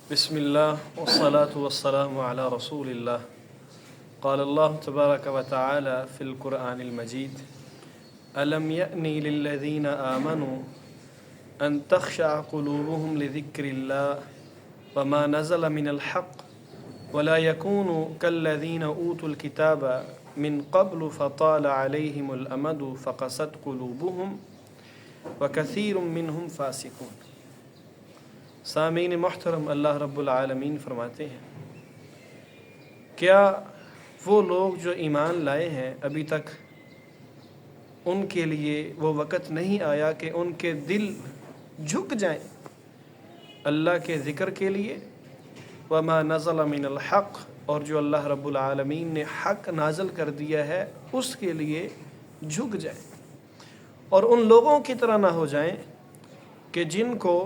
بسم الله والصلاة والسلام على رسول الله. قال الله تبارك وتعالى في القرآن المجيد: ألم يأني للذين آمنوا أن تخشع قلوبهم لذكر الله وما نزل من الحق ولا يكونوا كالذين أوتوا الكتاب من قبل فطال عليهم الأمد فقست قلوبهم وكثير منهم فاسقون. سامعین محترم، اللہ رب العالمین فرماتے ہیں، کیا وہ لوگ جو ایمان لائے ہیں ابھی تک ان کے لیے وہ وقت نہیں آیا کہ ان کے دل جھک جائیں اللہ کے ذکر کے لیے؟ وما نزل من الحق، اور جو اللہ رب العالمین نے حق نازل کر دیا ہے اس کے لیے جھک جائیں، اور ان لوگوں کی طرح نہ ہو جائیں کہ جن کو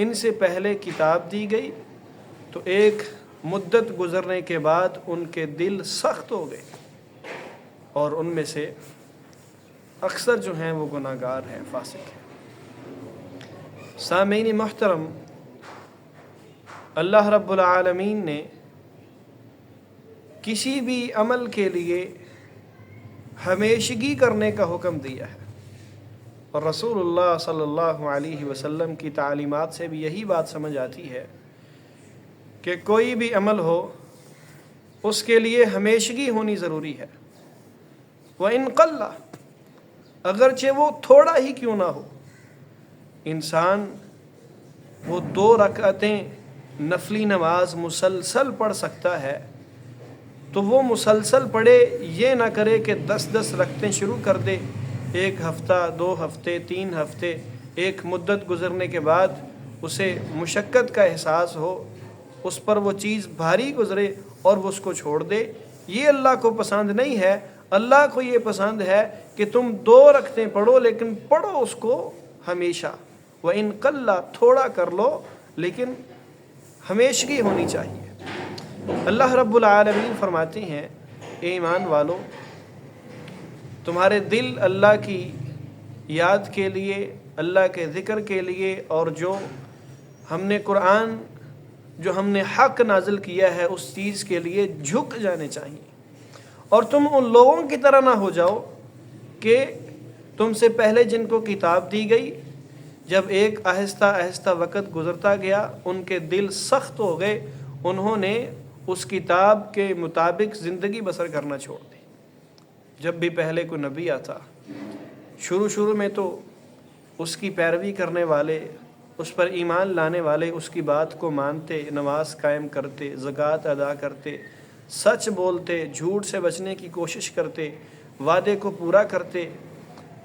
ان سے پہلے کتاب دی گئی تو ایک مدت گزرنے کے بعد ان کے دل سخت ہو گئے، اور ان میں سے اکثر جو ہیں وہ گناہ گار ہیں، فاسق ہیں۔ سامعین محترم، اللہ رب العالمین نے کسی بھی عمل کے لیے ہمیشگی کرنے کا حکم دیا ہے، اور رسول اللہ صلی اللہ علیہ وسلم کی تعلیمات سے بھی یہی بات سمجھ آتی ہے کہ کوئی بھی عمل ہو اس کے لیے ہمیشگی ہونی ضروری ہے۔ وَإِن قَلَّ، اگرچہ وہ تھوڑا ہی کیوں نہ ہو۔ انسان وہ 2 رکعتیں نفلی نماز مسلسل پڑھ سکتا ہے تو وہ مسلسل پڑھے، یہ نہ کرے کہ 10 رکعتیں شروع کر دے، 1 ہفتہ 2 ہفتے 3 ہفتے، ایک مدت گزرنے کے بعد اسے مشقت کا احساس ہو، اس پر وہ چیز بھاری گزرے اور وہ اس کو چھوڑ دے۔ یہ اللہ کو پسند نہیں ہے۔ اللہ کو یہ پسند ہے کہ تم 2 رکعتیں پڑھو، لیکن پڑھو اس کو ہمیشہ۔ وَإِن قَلَّ، تھوڑا کر لو لیکن ہمیشگی ہونی چاہیے۔ اللہ رب العالمین فرماتے ہیں، اے ایمان والو، تمہارے دل اللہ کی یاد کے لیے، اللہ کے ذکر کے لیے، اور جو ہم نے قرآن، جو ہم نے حق نازل کیا ہے اس چیز کے لیے جھک جانے چاہیے، اور تم ان لوگوں کی طرح نہ ہو جاؤ کہ تم سے پہلے جن کو کتاب دی گئی، جب ایک آہستہ آہستہ وقت گزرتا گیا ان کے دل سخت ہو گئے، انہوں نے اس کتاب کے مطابق زندگی بسر کرنا چھوڑ دی۔ جب بھی پہلے کوئی نبی آتا، شروع میں تو اس کی پیروی کرنے والے، اس پر ایمان لانے والے اس کی بات کو مانتے، نماز قائم کرتے، زکوٰۃ ادا کرتے، سچ بولتے، جھوٹ سے بچنے کی کوشش کرتے، وعدے کو پورا کرتے،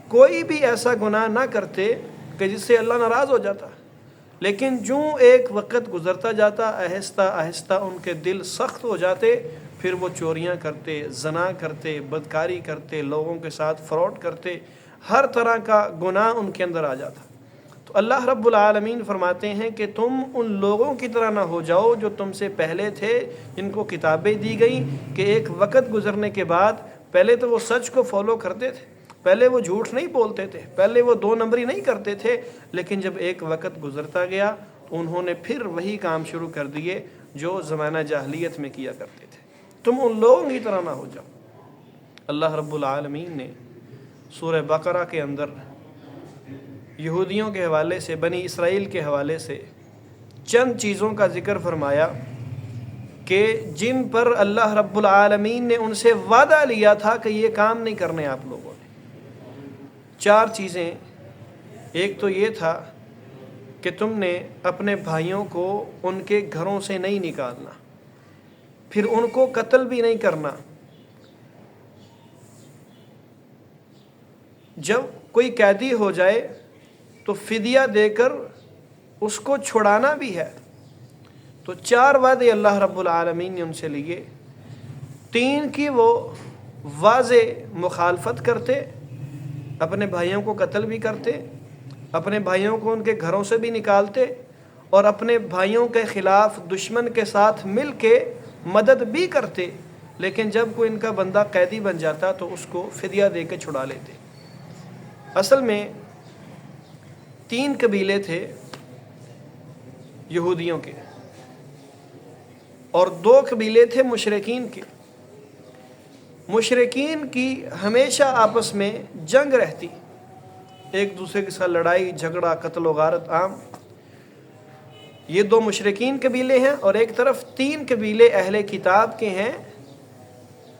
کوئی بھی ایسا گناہ نہ کرتے کہ جس سے اللہ ناراض ہو جاتا۔ لیکن جو ایک وقت گزرتا جاتا، آہستہ آہستہ ان کے دل سخت ہو جاتے، پھر وہ چوریاں کرتے، زنا کرتے، بدکاری کرتے، لوگوں کے ساتھ فراڈ کرتے، ہر طرح کا گناہ ان کے اندر آ جاتا۔ تو اللہ رب العالمین فرماتے ہیں کہ تم ان لوگوں کی طرح نہ ہو جاؤ جو تم سے پہلے تھے، جن کو کتابیں دی گئیں، کہ ایک وقت گزرنے کے بعد پہلے تو وہ سچ کو فالو کرتے تھے، پہلے وہ جھوٹ نہیں بولتے تھے، پہلے وہ 2 نمبری نہیں کرتے تھے، لیکن جب ایک وقت گزرتا گیا تو انہوں نے پھر وہی کام شروع کر دیے جو زمانہ جاہلیت میں کیا کرتے تھے۔ تم ان لوگوں کی طرح نہ ہو جاؤ۔ اللہ رب العالمین نے سورہ بقرہ کے اندر یہودیوں کے حوالے سے، بنی اسرائیل کے حوالے سے چند چیزوں کا ذکر فرمایا کہ جن پر اللہ رب العالمین نے ان سے وعدہ لیا تھا کہ یہ کام نہیں کرنے آپ لوگوں نے۔ 4 چیزیں۔ ایک تو یہ تھا کہ تم نے اپنے بھائیوں کو ان کے گھروں سے نہیں نکالنا، پھر ان کو قتل بھی نہیں کرنا۔ جب کوئی قیدی ہو جائے تو فدیہ دے کر اس کو چھڑانا بھی ہے۔ تو 4 وعدے اللہ رب العالمین نے ان سے لیے۔ 3 کی وہ واضح مخالفت کرتے، اپنے بھائیوں کو قتل بھی کرتے، اپنے بھائیوں کو ان کے گھروں سے بھی نکالتے، اور اپنے بھائیوں کے خلاف دشمن کے ساتھ مل کے مدد بھی کرتے، لیکن جب کوئی ان کا بندہ قیدی بن جاتا تو اس کو فدیہ دے کے چھڑا لیتے۔ اصل میں 3 قبیلے تھے یہودیوں کے، اور دو قبیلے تھے مشرکین کے. مشرکین کی ہمیشہ آپس میں جنگ رہتی، ایک دوسرے کے ساتھ لڑائی جھگڑا قتل و غارت عام. یہ دو مشرکین قبیلے ہیں، اور ایک طرف 3 قبیلے اہل کتاب کے ہیں،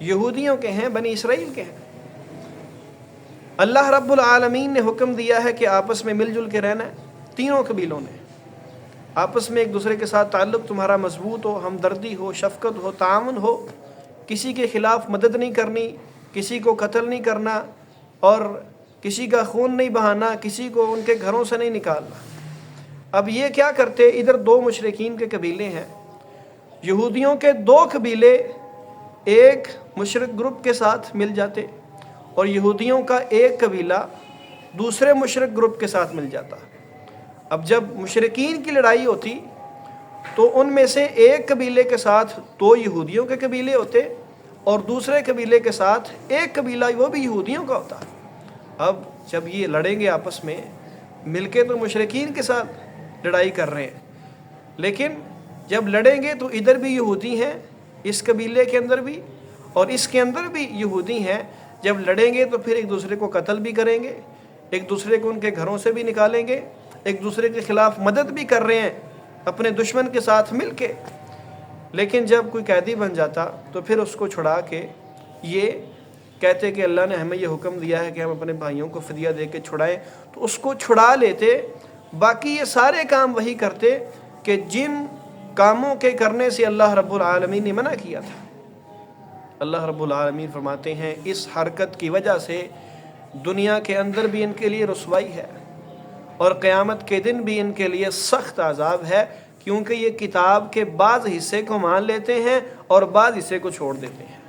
یہودیوں کے ہیں، بنی اسرائیل کے ہیں. اللہ رب العالمین نے حکم دیا ہے کہ آپس میں مل جل کے رہنا ہے. تینوں قبیلوں نے آپس میں ایک دوسرے کے ساتھ تعلق تمہارا مضبوط ہو، ہمدردی ہو، شفقت ہو، تعاون ہو، کسی کے خلاف مدد نہیں کرنی، کسی کو قتل نہیں کرنا، اور کسی کا خون نہیں بہانا، کسی کو ان کے گھروں سے نہیں نکالنا. اب یہ کیا کرتے، ادھر 2 مشرکین کے قبیلے ہیں، یہودیوں کے 2 قبیلے ایک مشرک گروپ کے ساتھ مل جاتے، اور یہودیوں کا ایک قبیلہ دوسرے مشرک گروپ کے ساتھ مل جاتا. اب جب مشرکین کی لڑائی ہوتی تو ان میں سے ایک قبیلے کے ساتھ 2 یہودیوں کے قبیلے ہوتے، اور دوسرے قبیلے کے ساتھ ایک قبیلہ وہ بھی یہودیوں کا ہوتا. اب جب یہ لڑیں گے آپس میں مل کے تو مشرکین کے ساتھ لڑائی کر رہے ہیں، لیکن جب لڑیں گے تو ادھر بھی یہودی ہیں، اس قبیلے کے اندر بھی اور اس کے اندر بھی یہودی ہیں. جب لڑیں گے تو پھر ایک دوسرے کو قتل بھی کریں گے، ایک دوسرے کو ان کے گھروں سے بھی نکالیں گے، ایک دوسرے کے خلاف مدد بھی کر رہے ہیں اپنے دشمن کے ساتھ مل کے. لیکن جب کوئی قیدی بن جاتا تو پھر اس کو چھڑا کے یہ کہتے کہ اللہ نے ہمیں یہ حکم دیا ہے کہ ہم اپنے بھائیوں کو فدیہ دے کے چھڑائیں، تو اس کو چھڑا لیتے. باقی یہ سارے کام وہی کرتے کہ جن کاموں کے کرنے سے اللہ رب العالمین نے منع کیا تھا. اللہ رب العالمین فرماتے ہیں اس حرکت کی وجہ سے دنیا کے اندر بھی ان کے لیے رسوائی ہے، اور قیامت کے دن بھی ان کے لیے سخت عذاب ہے، کیونکہ یہ کتاب کے بعض حصے کو مان لیتے ہیں اور بعض حصے کو چھوڑ دیتے ہیں.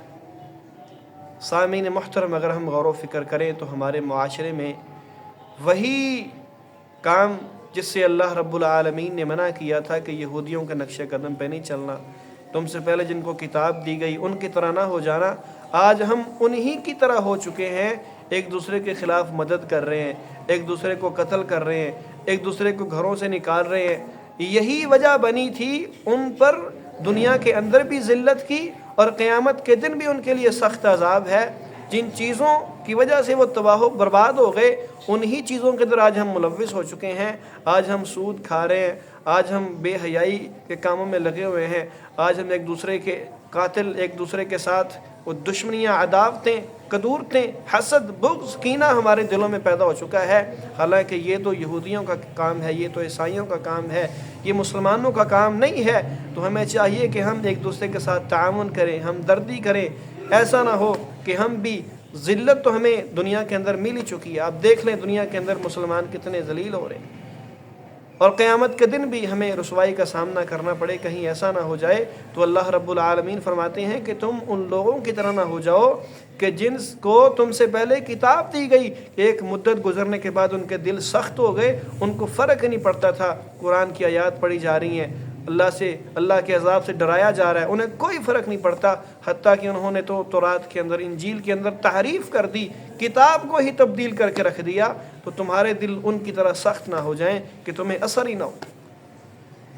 سامعین محترم، اگر ہم غور و فکر کریں تو ہمارے معاشرے میں وہی کام جس سے اللہ رب العالمین نے منع کیا تھا کہ یہودیوں کے نقش قدم پہ نہیں چلنا، تم سے پہلے جن کو کتاب دی گئی ان کی طرح نہ ہو جانا، آج ہم انہی کی طرح ہو چکے ہیں. ایک دوسرے کے خلاف مدد کر رہے ہیں، ایک دوسرے کو قتل کر رہے ہیں، ایک دوسرے کو گھروں سے نکال رہے ہیں. یہی وجہ بنی تھی ان پر دنیا کے اندر بھی ذلت کی، اور قیامت کے دن بھی ان کے لیے سخت عذاب ہے. جن چیزوں کی وجہ سے وہ تباہ و برباد ہو گئے، انہی چیزوں کے اندر آج ہم ملوث ہو چکے ہیں. آج ہم سود کھا رہے ہیں، آج ہم بے حیائی کے کاموں میں لگے ہوئے ہیں، آج ہم ایک دوسرے کے قاتل، ایک دوسرے کے ساتھ وہ دشمنیاں، عداوتیں، قدورتیں، حسد، بغض، کینہ ہمارے دلوں میں پیدا ہو چکا ہے. حالانکہ یہ تو یہودیوں کا کام ہے، یہ تو عیسائیوں کا کام ہے، یہ مسلمانوں کا کام نہیں ہے. تو ہمیں چاہیے کہ ہم ایک دوسرے کے ساتھ تعاون کریں، ہمدردی کریں. ایسا نہ ہو کہ ہم بھی، ذلت تو ہمیں دنیا کے اندر مل ہی چکی ہے، آپ دیکھ لیں دنیا کے اندر مسلمان کتنے ذلیل ہو رہے ہیں، اور قیامت کے دن بھی ہمیں رسوائی کا سامنا کرنا پڑے. کہیں ایسا نہ ہو جائے. تو اللہ رب العالمین فرماتے ہیں کہ تم ان لوگوں کی طرح نہ ہو جاؤ کہ جن کو تم سے پہلے کتاب دی گئی، ایک مدت گزرنے کے بعد ان کے دل سخت ہو گئے، ان کو فرق نہیں پڑتا تھا. قرآن کی آیات پڑھی جا رہی ہیں، اللہ کے عذاب سے ڈرایا جا رہا ہے، انہیں کوئی فرق نہیں پڑتا. حتیٰ کہ انہوں نے تو تورات کے اندر، انجیل کے اندر تحریف کر دی، کتاب کو ہی تبدیل کر کے رکھ دیا. تو تمہارے دل ان کی طرح سخت نہ ہو جائیں کہ تمہیں اثر ہی نہ ہو.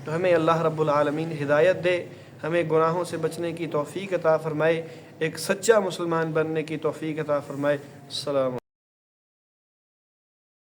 تو ہمیں اللہ رب العالمین ہدایت دے، ہمیں گناہوں سے بچنے کی توفیق عطا فرمائے، ایک سچا مسلمان بننے کی توفیق عطا فرمائے. السلام